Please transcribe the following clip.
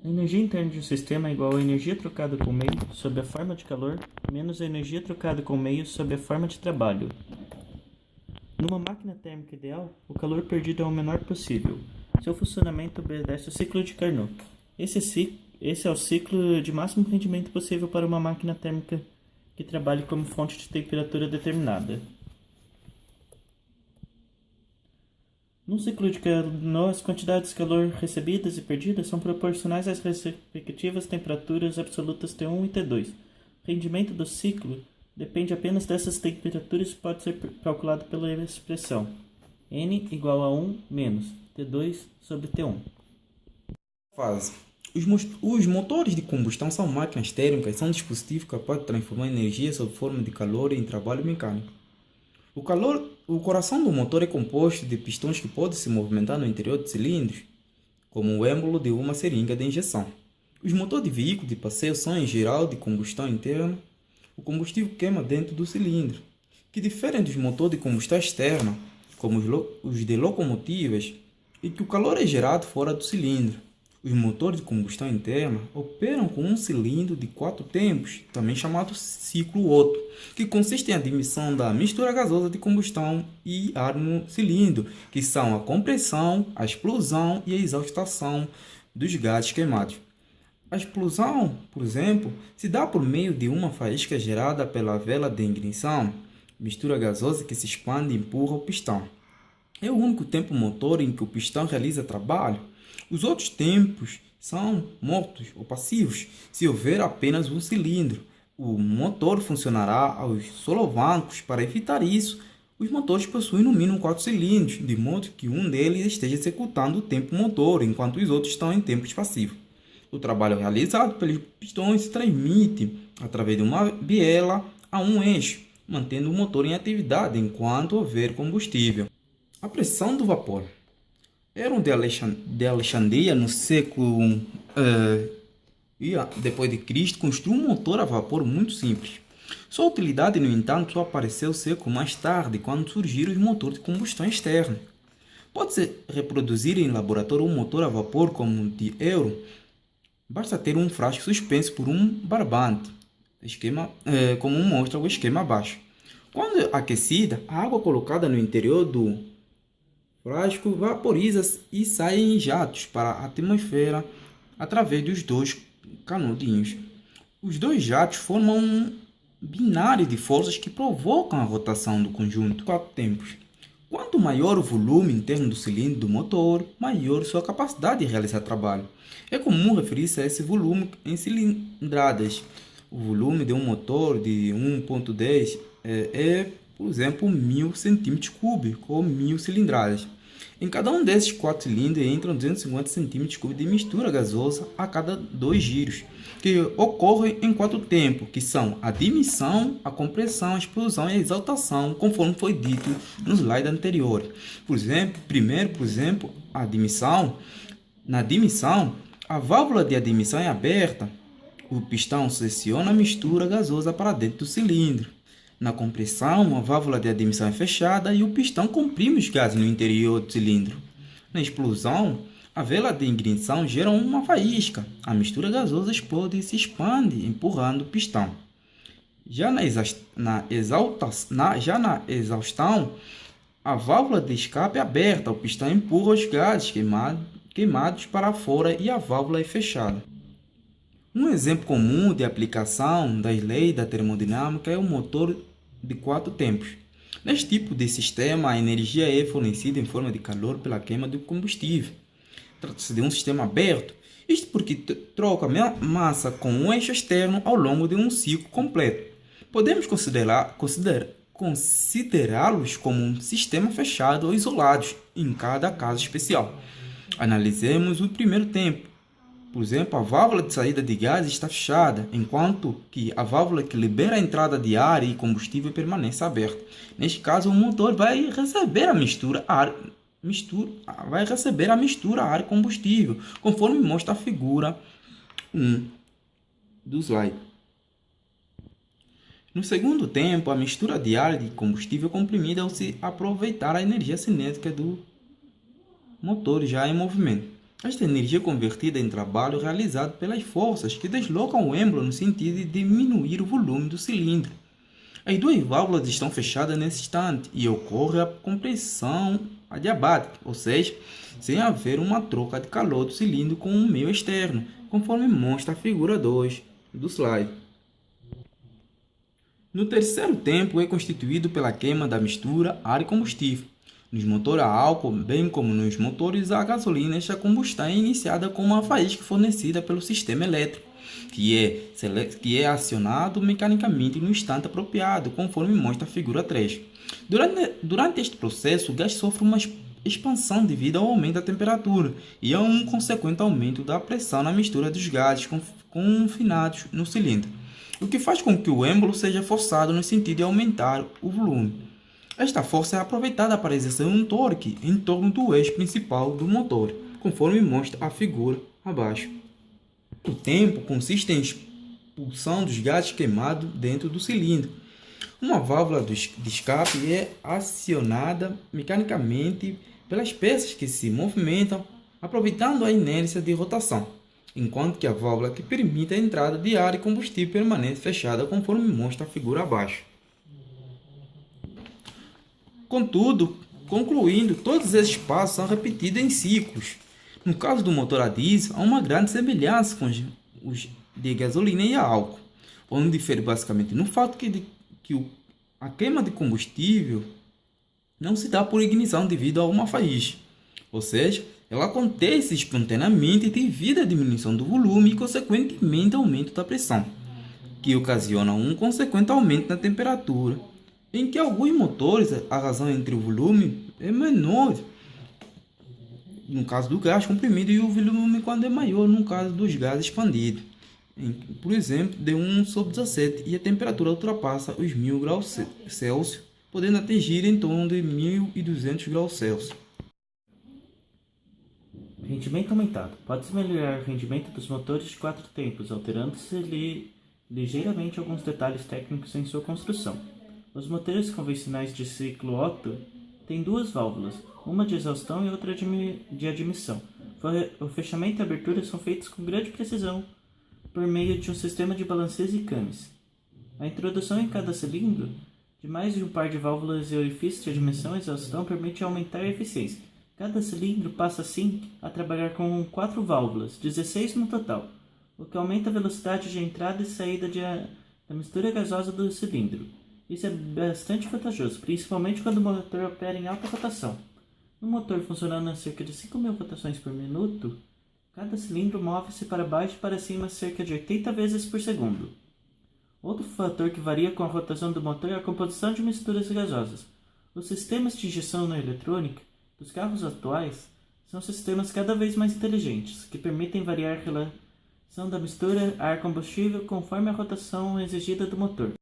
A energia interna de um sistema é igual à energia trocada com o meio sob a forma de calor menos a energia trocada com o meio sob a forma de trabalho. Numa máquina térmica ideal, o calor perdido é o menor possível. Seu funcionamento obedece ao ciclo de Carnot. Esse é o ciclo de máximo rendimento possível para uma máquina térmica que trabalhe como fonte de temperatura determinada. Num ciclo de Carnot, as quantidades de calor recebidas e perdidas são proporcionais às respectivas temperaturas absolutas T1 e T2. O rendimento do ciclo depende apenas dessas temperaturas e pode ser calculado pela expressão N igual a 1 menos T2 sobre T1. Fase. Os motores de combustão são máquinas térmicas, são dispositivos capazes de transformar energia sob forma de calor em trabalho mecânico. O coração do motor é composto de pistões que podem se movimentar no interior de cilindros, como o êmbolo de uma seringa de injeção. Os motores de veículo de passeio são, em geral, de combustão interna. O combustível queima dentro do cilindro, que diferem dos motores de combustão externa, como os de locomotivas, e que o calor é gerado fora do cilindro. Os motores de combustão interna operam com um cilindro de 4 tempos, também chamado ciclo Otto, que consiste em admissão da mistura gasosa de combustão e ar no cilindro, que são a compressão, a explosão e a exaustação dos gases queimados. A explosão, por exemplo, se dá por meio de uma faísca gerada pela vela de ignição, mistura gasosa que se expande e empurra o pistão. É o único tempo motor em que o pistão realiza trabalho. Os outros tempos são mortos ou passivos, se houver apenas um cilindro. O motor funcionará aos solavancos. Para evitar isso, os motores possuem no mínimo 4 cilindros, de modo que um deles esteja executando o tempo motor, enquanto os outros estão em tempos passivos. O trabalho realizado pelos pistões se transmite através de uma biela a um eixo, mantendo o motor em atividade enquanto houver combustível. A pressão do vapor. Heron de Alexandria, no século depois de Cristo, construiu um motor a vapor muito simples. Sua utilidade, no entanto, só apareceu século mais tarde, quando surgiram os motores de combustão externa. Pode-se reproduzir em laboratório um motor a vapor como o de Heron. Basta ter um frasco suspenso por um barbante, como mostra o esquema abaixo. Quando aquecida, a água colocada no interior do frasco vaporiza e sai em jatos para a atmosfera através dos dois canudinhos. Os dois jatos formam um binário de forças que provocam a rotação do conjunto. 4 tempos. Quanto maior o volume interno do cilindro do motor, maior sua capacidade de realizar trabalho. É comum referir-se a esse volume em cilindradas. O volume de um motor de 1.10 por exemplo, 1000 cm3 ou 1000 cilindradas. Em cada um desses 4 cilindros entram 250 cm3 de mistura gasosa a cada 2 giros, que ocorrem em 4 tempos, que são a admissão, a compressão, a explosão e a exaltação, conforme foi dito no slide anterior. Por exemplo, a admissão. Na admissão, a válvula de admissão é aberta. O pistão seleciona a mistura gasosa para dentro do cilindro. Na compressão, a válvula de admissão é fechada e o pistão comprime os gases no interior do cilindro. Na explosão, a vela de ignição gera uma faísca. A mistura gasosa explode e se expande, empurrando o pistão. Já na exaustão, a válvula de escape é aberta. O pistão empurra os gases queimados para fora e a válvula é fechada. Um exemplo comum de aplicação das leis da termodinâmica é o motor de 4 tempos. Neste tipo de sistema, a energia é fornecida em forma de calor pela queima do combustível. Trata-se de um sistema aberto, isto porque troca massa com um eixo externo ao longo de um ciclo completo. Podemos considerá-los como um sistema fechado ou isolados, em cada caso especial. Analisemos o primeiro tempo. Por exemplo, a válvula de saída de gás está fechada, enquanto que a válvula que libera a entrada de ar e combustível permanece aberta. Neste caso, o motor vai receber a mistura ar e combustível, conforme mostra a figura 1 do slide. No segundo tempo, a mistura de ar e combustível é comprimida ao se aproveitar a energia cinética do motor já em movimento. Esta energia é convertida em trabalho realizado pelas forças que deslocam o êmbolo no sentido de diminuir o volume do cilindro. As duas válvulas estão fechadas nesse instante e ocorre a compressão adiabática, ou seja, sem haver uma troca de calor do cilindro com o meio externo, conforme mostra a figura 2 do slide. No terceiro tempo é constituído pela queima da mistura ar e combustível. Nos motores a álcool, bem como nos motores a gasolina, esta combustão é iniciada com uma faísca fornecida pelo sistema elétrico, que é acionado mecanicamente no instante apropriado, conforme mostra a figura 3. Durante este processo, o gás sofre uma expansão devido ao aumento da temperatura e a um consequente aumento da pressão na mistura dos gases confinados no cilindro, o que faz com que o êmbolo seja forçado no sentido de aumentar o volume. Esta força é aproveitada para exercer um torque em torno do eixo principal do motor, conforme mostra a figura abaixo. O tempo consiste em expulsão dos gases queimados dentro do cilindro. Uma válvula de escape é acionada mecanicamente pelas peças que se movimentam, aproveitando a inércia de rotação, enquanto que a válvula que permite a entrada de ar e combustível permanece fechada, conforme mostra a figura abaixo. Contudo, concluindo, todos esses passos são repetidos em ciclos. No caso do motor a diesel, há uma grande semelhança com os de gasolina e álcool, onde difere basicamente no fato que a queima de combustível não se dá por ignição devido a uma faísca, ou seja, ela acontece espontaneamente devido à diminuição do volume e, consequentemente, aumento da pressão, que ocasiona um consequente aumento na temperatura, em que alguns motores a razão entre o volume é menor, no caso do gás comprimido, e o volume quando é maior, no caso dos gases expandidos, por exemplo, de 1/17, e a temperatura ultrapassa os 1000 graus Celsius, podendo atingir em torno de 1200 graus Celsius. Rendimento aumentado. Pode-se melhorar o rendimento dos motores de 4 tempos, alterando-se ligeiramente alguns detalhes técnicos em sua construção. Os motores convencionais de ciclo Otto têm duas válvulas, uma de exaustão e outra de admissão. O fechamento e a abertura são feitos com grande precisão por meio de um sistema de balancês e cames. A introdução em cada cilindro de mais de um par de válvulas e orifícios de admissão e exaustão permite aumentar a eficiência. Cada cilindro passa assim a trabalhar com 4 válvulas, 16 no total, o que aumenta a velocidade de entrada e saída da mistura gasosa do cilindro. Isso é bastante vantajoso, principalmente quando o motor opera em alta rotação. No motor funcionando a cerca de 5.000 rotações por minuto, cada cilindro move-se para baixo e para cima cerca de 80 vezes por segundo. Outro fator que varia com a rotação do motor é a composição de misturas gasosas. Os sistemas de injeção na eletrônica dos carros atuais são sistemas cada vez mais inteligentes, que permitem variar a relação da mistura ar-combustível conforme a rotação exigida do motor.